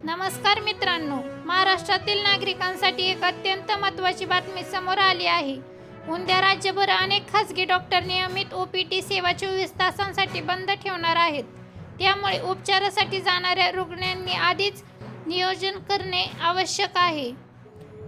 नमस्कार मित्रांनो, महाराष्ट्रातील नागरिकांसाठी एक अत्यंत महत्त्वाची बातमी समोर आली आहे. उद्या राज्यभर अनेक खासगी डॉक्टर नियमित OPT सेवा 24 तासांसाठी बंद ठेवणार आहेत. त्यामुळे उपचारासाठी जाणाऱ्या रुग्णांनी आधीच नियोजन करणे आवश्यक आहे.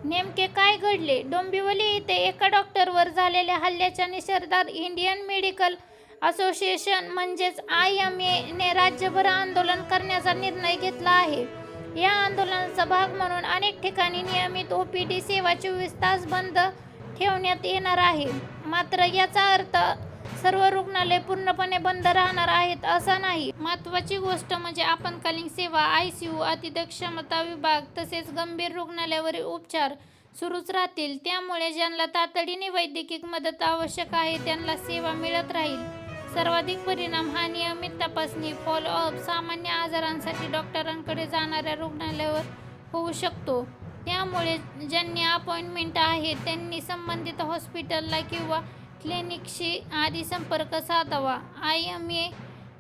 नेमके काय घडले? डोंबिवली येथे एका डॉक्टरवर झालेल्या हल्ल्याच्या निषेधार्थ इंडियन मेडिकल असोसिएशन म्हणजेच IMA ने राज्यभर आंदोलन करण्याचा निर्णय घेतला आहे. या आंदोलनाचा भाग म्हणून अनेक ठिकाणी नियमित OPT सेवा 24 तास बंद ठेवण्यात येणार आहे. मात्र याचा अर्थ सर्व रुग्णालय पूर्णपणे बंद राहणार आहेत असा नाही. महत्त्वाची गोष्ट म्हणजे आपत्कालीन सेवा, ICU, अतिदक्षता विभाग तसेच गंभीर रुग्णालयावरील उपचार सुरूच राहतील. त्यामुळे ज्यांना तातडीने वैद्यकीय मदत आवश्यक आहे त्यांना सेवा मिळत राहील. सर्वाधिक परिणाम हा नियमित तपासणी, फॉलोअप, सामान्य आजारांसाठी डॉक्टरांकडे जाणाऱ्या रुग्णालयावर होऊ शकतो. त्यामुळे ज्यांनी अपॉइंटमेंट आहे त्यांनी संबंधित हॉस्पिटलला किंवा क्लिनिकशी आधी संपर्क साधावा. IMA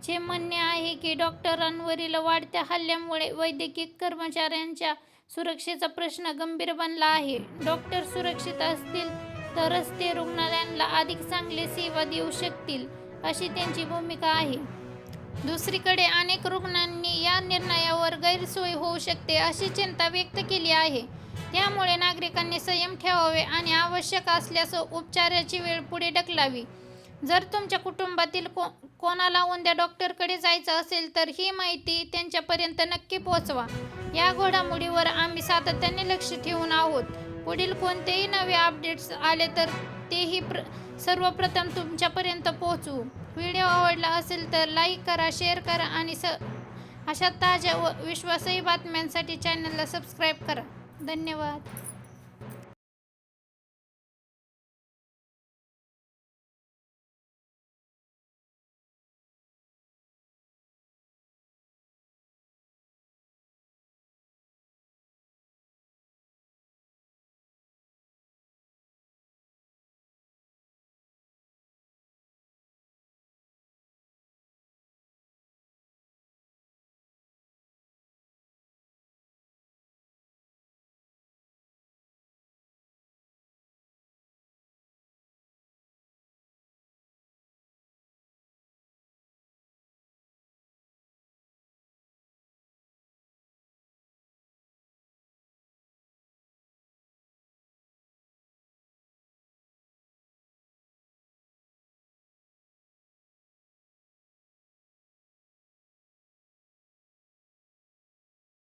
चे म्हणणे आहे की डॉक्टरांवरील वाढत्या हल्ल्यामुळे वैद्यकीय कर्मचाऱ्यांच्या सुरक्षेचा प्रश्न गंभीर बनला आहे. डॉक्टर सुरक्षित असतील तरच ते रुग्णालयांना अधिक चांगली सेवा देऊ शकतील अशी त्यांची भूमिका आहे. दुसरीकडे अनेक रुग्णांनी या निर्णयावर गैरसोय होऊ शकते अशी चिंता व्यक्त केली आहे. त्यामुळे नागरिकांनी संयम ठेवावे आणि आवश्यक असल्यास उपचाराची वेळ पुढे ढकलावी. जर तुमच्या कुटुंबातील कोणाला उद्या डॉक्टरकडे जायचं असेल तर ही माहिती त्यांच्यापर्यंत नक्की पोहोचवा. या घडामोडीवर आम्ही सातत्याने लक्ष ठेवून आहोत. पुढील कोणतेही नवे अपडेट्स आले तर तेही सर्वप्रथम तुमच्यापर्यंत पोहोचवू. व्हिडिओ आवडला असेल तर लाईक करा, शेअर करा आणि अशा ताज्या व विश्वासार्ह बातम्यांसाठी चॅनलला सबस्क्राईब करा. धन्यवाद.